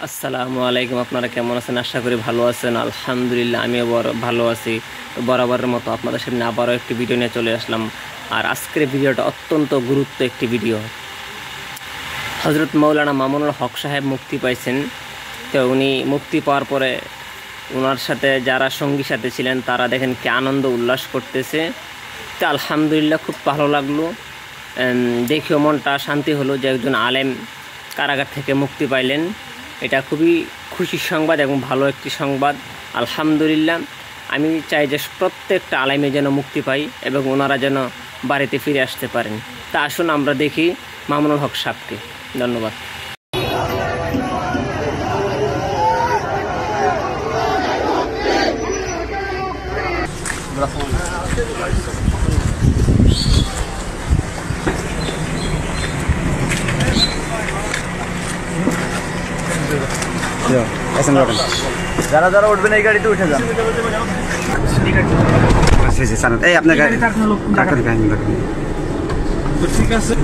আসসালামু আলাইকুম। আপনারা কেমন আছেন? আশা করি ভালো আছেন। আলহামদুলিল্লাহ আমিও ভালো আছি। বরাবরের মতো আপনাদের সামনে আবারও একটি ভিডিও নিয়ে চলে আসলাম। আর আজকের ভিডিওটা অত্যন্ত গুরুত্ব একটি ভিডিও। হযরত মাওলানা মামুনুল হক সাহেব মুক্তি পাইছেন। তো উনি মুক্তি পাওয়ার পরে ওনার সাথে যারা সঙ্গী সাথে ছিলেন তারা দেখেন কি আনন্দ উল্লাস করতেছে। তো আলহামদুলিল্লাহ খুব ভালো লাগলো, দেখেও মনটা শান্তি হলো যে একজন আলেম কারাগার থেকে মুক্তি পাইলেন। এটা খুবই খুশির সংবাদ এবং ভালো একটি সংবাদ। আলহামদুলিল্লাহ আমি চাই যে প্রত্যেকটা আলেমে যেন মুক্তি পাই এবং ওনারা যেন বাড়িতে ফিরে আসতে পারেন। তা আসুন আমরা দেখি মামুনুল হক সাহেবকে। ধন্যবাদ। যারা যারা উঠবেন এই গাড়িতে উঠে যান। এই আপনার গাড়ি ঠিক আছে।